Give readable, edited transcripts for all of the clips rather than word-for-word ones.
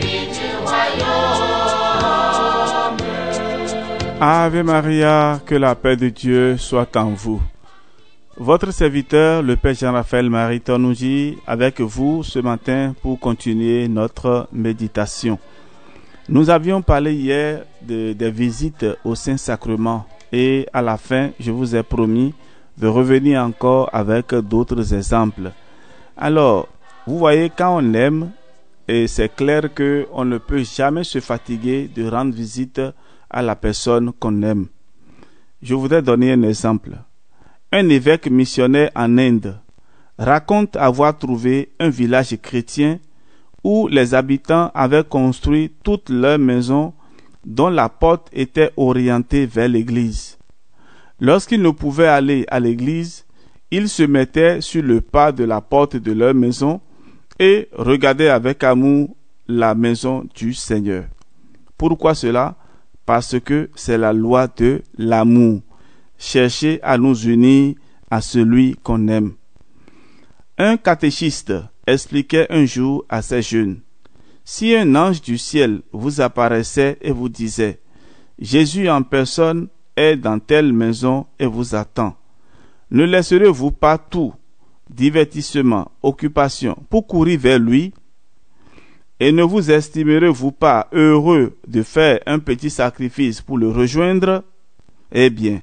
vie du royaume. Ave Maria, que la paix de Dieu soit en vous. Votre serviteur, le Père Jean-Raphaël Marie Tornouji, avec vous ce matin pour continuer notre méditation. Nous avions parlé hier des visites au Saint-Sacrement et à la fin, je vous ai promis de revenir encore avec d'autres exemples. Alors, vous voyez, quand on aime, et c'est clair qu'on ne peut jamais se fatiguer de rendre visite à la personne qu'on aime. Je voudrais donner un exemple. Un évêque missionnaire en Inde raconte avoir trouvé un village chrétien où les habitants avaient construit toutes leurs maisons dont la porte était orientée vers l'église. Lorsqu'ils ne pouvaient aller à l'église, ils se mettaient sur le pas de la porte de leur maison et regardaient avec amour la maison du Seigneur. Pourquoi cela? Parce que c'est la loi de l'amour. Chercher à nous unir à celui qu'on aime. Un catéchiste expliquait un jour à ses jeunes: si un ange du ciel vous apparaissait et vous disait: Jésus en personne est dans telle maison et vous attend, ne laisserez-vous pas tout, divertissement, occupation, pour courir vers lui? Et ne vous estimerez-vous pas heureux de faire un petit sacrifice pour le rejoindre? Eh bien,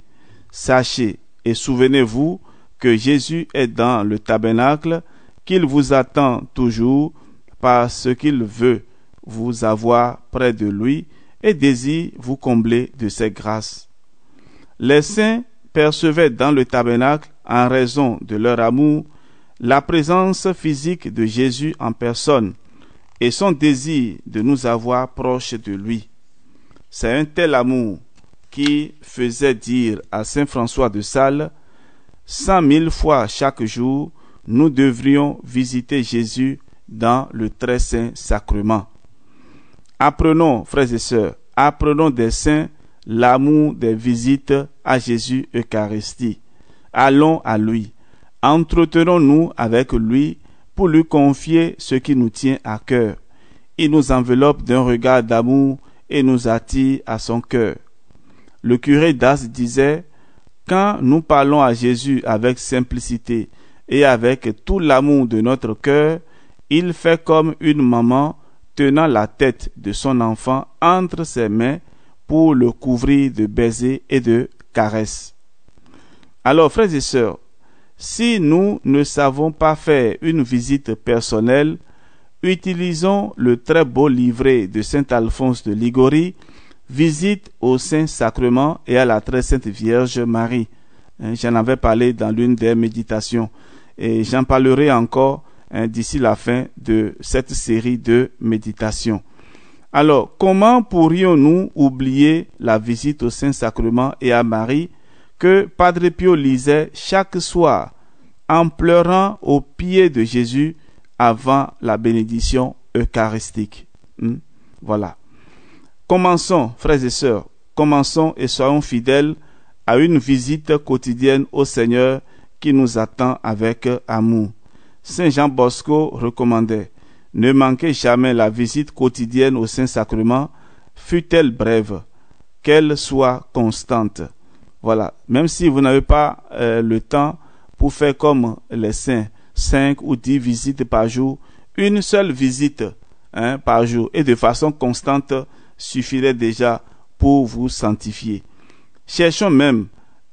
sachez et souvenez-vous que Jésus est dans le tabernacle, qu'il vous attend toujours parce qu'il veut vous avoir près de lui et désire vous combler de ses grâces. Les saints percevaient dans le tabernacle, en raison de leur amour, la présence physique de Jésus en personne et son désir de nous avoir proches de lui. C'est un tel amour qui faisait dire à saint François de Sales: 100 000 fois chaque jour, nous devrions visiter Jésus dans le très saint sacrement. Apprenons, frères et sœurs, apprenons des saints l'amour des visites à Jésus Eucharistie. Allons à lui, entretenons-nous avec lui pour lui confier ce qui nous tient à cœur. Il nous enveloppe d'un regard d'amour et nous attire à son cœur. Le curé d'Ars disait: quand nous parlons à Jésus avec simplicité et avec tout l'amour de notre cœur, il fait comme une maman tenant la tête de son enfant entre ses mains pour le couvrir de baisers et de caresses. Alors, frères et sœurs, si nous ne savons pas faire une visite personnelle, utilisons le très beau livret de saint Alphonse de Liguori, Visite au Saint-Sacrement et à la très sainte Vierge Marie. J'en avais parlé dans l'une des méditations et j'en parlerai encore d'ici la fin de cette série de méditations. Alors, comment pourrions-nous oublier la visite au Saint-Sacrement et à Marie que Padre Pio lisait chaque soir en pleurant aux pieds de Jésus avant la bénédiction eucharistique? Voilà. Commençons, frères et sœurs, commençons et soyons fidèles à une visite quotidienne au Seigneur qui nous attend avec amour. Saint Jean Bosco recommandait: ne manquez jamais la visite quotidienne au Saint-Sacrement, fût-elle brève, qu'elle soit constante. Voilà, même si vous n'avez pas le temps pour faire comme les saints, 5 ou 10 visites par jour, une seule visite par jour et de façon constante suffirait déjà pour vous sanctifier. Cherchons même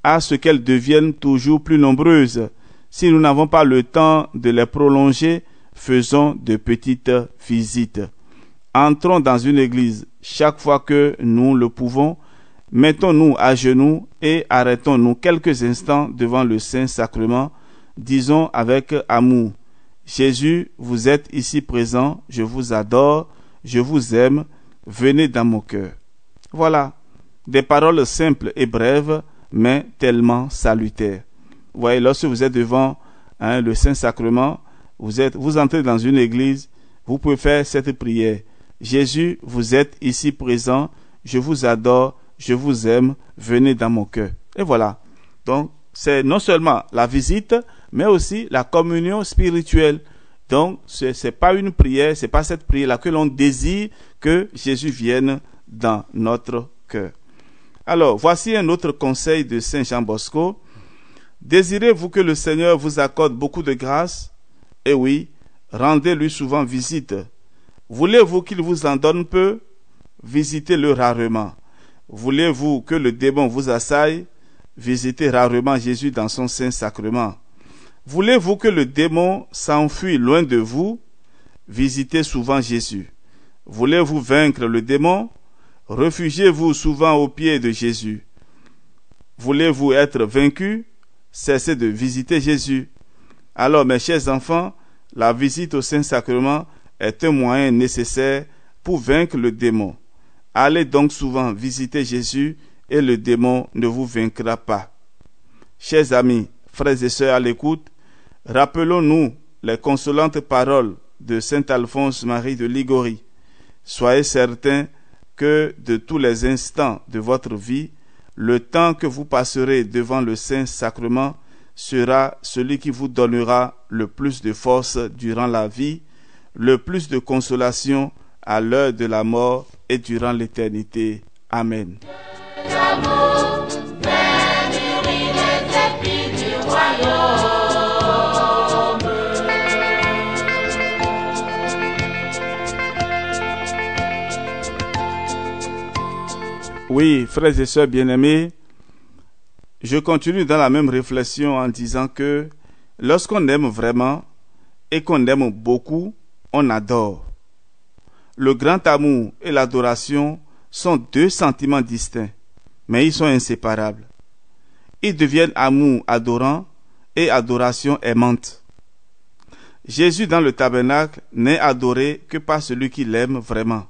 à ce qu'elles deviennent toujours plus nombreuses. Si nous n'avons pas le temps de les prolonger, faisons de petites visites. Entrons dans une église chaque fois que nous le pouvons. Mettons-nous à genoux et arrêtons-nous quelques instants devant le Saint-Sacrement. Disons avec amour: Jésus, vous êtes ici présent, je vous adore, je vous aime, venez dans mon cœur. Voilà, des paroles simples et brèves, mais tellement salutaires. Vous voyez, lorsque vous êtes devant le Saint-Sacrement, vous entrez dans une église, vous pouvez faire cette prière: Jésus, vous êtes ici présent, je vous adore, je vous aime, venez dans mon cœur. Et voilà. Donc, c'est non seulement la visite, mais aussi la communion spirituelle. Donc, ce n'est pas une prière, ce n'est pas cette prière-là que l'on désire que Jésus vienne dans notre cœur. Alors, voici un autre conseil de Saint Jean Bosco. Désirez-vous que le Seigneur vous accorde beaucoup de grâce? Eh oui, rendez-lui souvent visite. Voulez-vous qu'il vous en donne peu? Visitez-le rarement. Voulez-vous que le démon vous assaille? Visitez rarement Jésus dans son Saint-Sacrement. Voulez-vous que le démon s'enfuit loin de vous? Visitez souvent Jésus. Voulez-vous vaincre le démon? Réfugiez-vous souvent aux pieds de Jésus. Voulez-vous être vaincu? Cessez de visiter Jésus. Alors, mes chers enfants, la visite au Saint-Sacrement est un moyen nécessaire pour vaincre le démon. Allez donc souvent visiter Jésus et le démon ne vous vaincra pas. Chers amis, frères et sœurs à l'écoute, rappelons-nous les consolantes paroles de saint Alphonse Marie de Ligorie. Soyez certains que de tous les instants de votre vie, le temps que vous passerez devant le Saint-Sacrement sera celui qui vous donnera le plus de force durant la vie, le plus de consolation à l'heure de la mort et durant l'éternité. Amen. L'amour fait mûrir les épis du royaume. Oui, frères et sœurs bien-aimés, je continue dans la même réflexion en disant que lorsqu'on aime vraiment et qu'on aime beaucoup, on adore. Le grand amour et l'adoration sont deux sentiments distincts, mais ils sont inséparables. Ils deviennent amour adorant et adoration aimante. Jésus dans le tabernacle n'est adoré que par celui qui l'aime vraiment.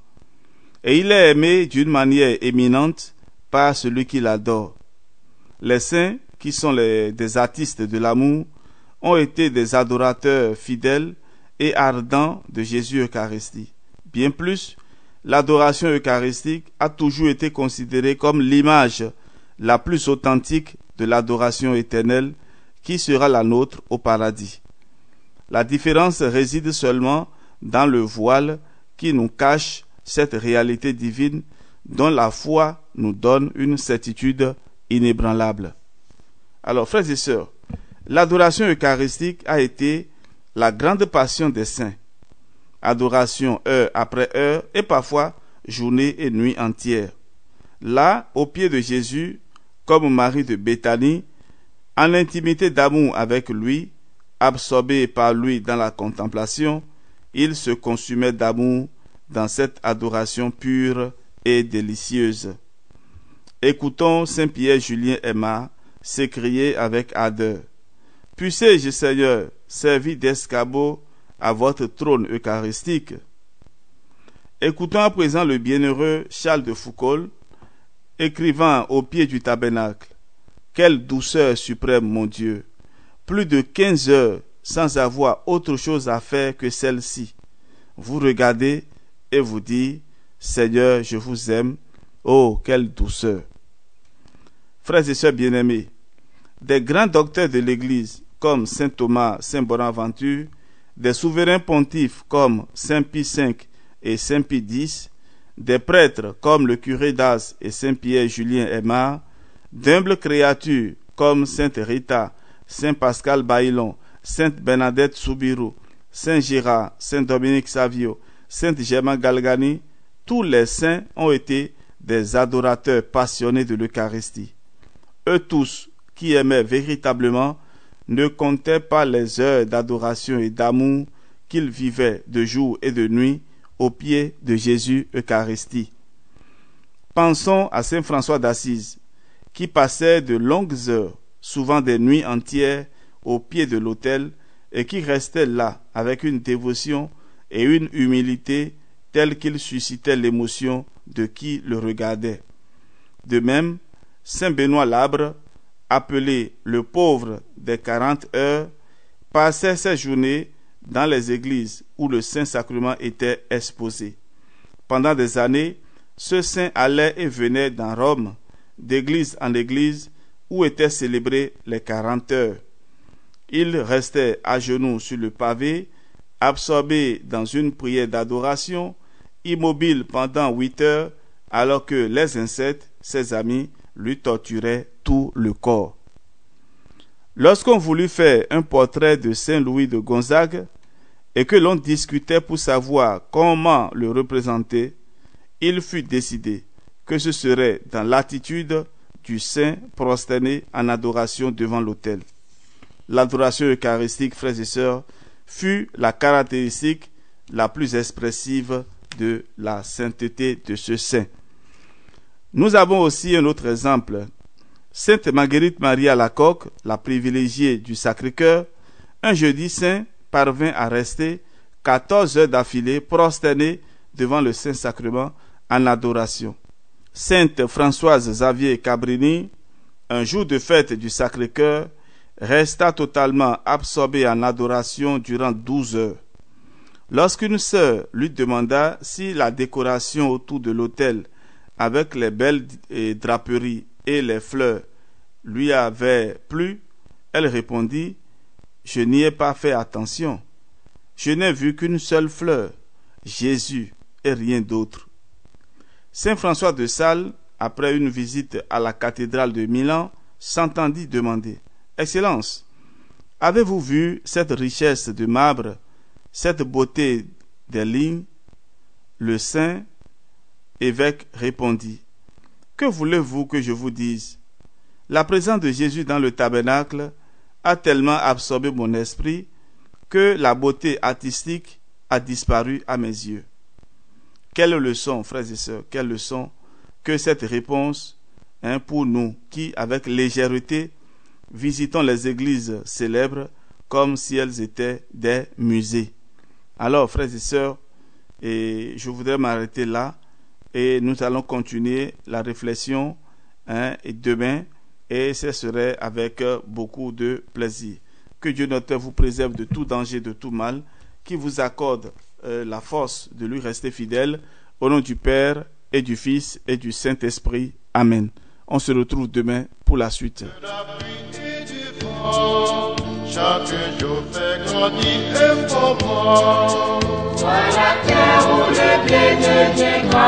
Et il est aimé d'une manière éminente par celui qui l'adore. Les saints, qui sont des artistes de l'amour, ont été des adorateurs fidèles et ardents de Jésus Eucharistie. Bien plus, l'adoration eucharistique a toujours été considérée comme l'image la plus authentique de l'adoration éternelle qui sera la nôtre au paradis. La différence réside seulement dans le voile qui nous cache cette réalité divine dont la foi nous donne une certitude inébranlable. Alors, frères et sœurs, l'adoration eucharistique a été la grande passion des saints. Adoration heure après heure et parfois journée et nuit entière. Là, au pied de Jésus, comme Marie de Béthanie, en intimité d'amour avec lui, absorbé par lui dans la contemplation, il se consumait d'amour dans cette adoration pure et délicieuse. Écoutons Saint Pierre Julien Aymar s'écrier avec ardeur: Puissé-je, Seigneur, servir d'escabeau à votre trône eucharistique? Écoutons à présent le bienheureux Charles de Foucauld, écrivant au pied du tabernacle: Quelle douceur suprême, mon Dieu! Plus de 15 heures sans avoir autre chose à faire que celle-ci. Vous regardez et vous dites: Seigneur, je vous aime. Oh, quelle douceur! Frères et sœurs bien-aimés, des grands docteurs de l'Église comme saint Thomas, saint Bonaventure, des souverains pontifes comme saint Pie V et saint Pie X, des prêtres comme le curé d'Ars et saint Pierre Julien Aymar, d'humbles créatures comme sainte Rita, saint Pascal Baillon, sainte Bernadette Soubirou, saint Gérard, saint Dominique Savio, sainte Germaine Galgani, tous les saints ont été des adorateurs passionnés de l'Eucharistie. Eux tous, qui aimaient véritablement, ne comptaient pas les heures d'adoration et d'amour qu'ils vivaient de jour et de nuit au pied de Jésus Eucharistie. Pensons à saint François d'Assise, qui passait de longues heures, souvent des nuits entières, au pied de l'autel et qui restait là avec une dévotion et une humilité telles qu'il suscitait l'émotion de qui le regardait. De même, saint Benoît Labre, appelé le pauvre des 40 heures, passait ses journées dans les églises où le Saint-Sacrement était exposé. Pendant des années, ce saint allait et venait dans Rome, d'église en église, où étaient célébrées les 40 heures. Il restait à genoux sur le pavé absorbé dans une prière d'adoration, immobile pendant 8 heures, alors que les insectes, ses amis, lui torturaient tout le corps. Lorsqu'on voulut faire un portrait de Saint Louis de Gonzague et que l'on discutait pour savoir comment le représenter, il fut décidé que ce serait dans l'attitude du saint prosterné en adoration devant l'autel. L'adoration eucharistique, frères et sœurs, fut la caractéristique la plus expressive de la sainteté de ce saint. Nous avons aussi un autre exemple. Sainte Marguerite Marie Alacoque, la privilégiée du Sacré-Cœur, un jeudi saint parvint à rester 14 heures d'affilée prosternée devant le Saint-Sacrement en adoration. Sainte Françoise Xavier Cabrini, un jour de fête du Sacré-Cœur, resta totalement absorbée en adoration durant 12 heures. Lorsqu'une sœur lui demanda si la décoration autour de l'autel avec les belles draperies et les fleurs lui avait plu, elle répondit: « Je n'y ai pas fait attention. Je n'ai vu qu'une seule fleur, Jésus, et rien d'autre. » Saint François de Sales, après une visite à la cathédrale de Milan, s'entendit demander: « Excellence, avez-vous vu cette richesse de marbre, cette beauté des lignes ?» Le saint évêque répondit: « Que voulez-vous que je vous dise? La présence de Jésus dans le tabernacle a tellement absorbé mon esprit que la beauté artistique a disparu à mes yeux. » Quelle leçon, frères et sœurs, quelle leçon que cette réponse pour nous qui, avec légèreté, visitons les églises célèbres comme si elles étaient des musées. Alors, frères et sœurs, je voudrais m'arrêter là et nous allons continuer la réflexion et demain, et ce serait avec beaucoup de plaisir. Que Dieu notre Père vous préserve de tout danger, de tout mal, qui vous accorde la force de lui rester fidèle, au nom du Père et du Fils et du Saint-Esprit. Amen. On se retrouve demain pour la suite. Chaque jour fait grandir un moment. Sois la terre où le blé devient grand.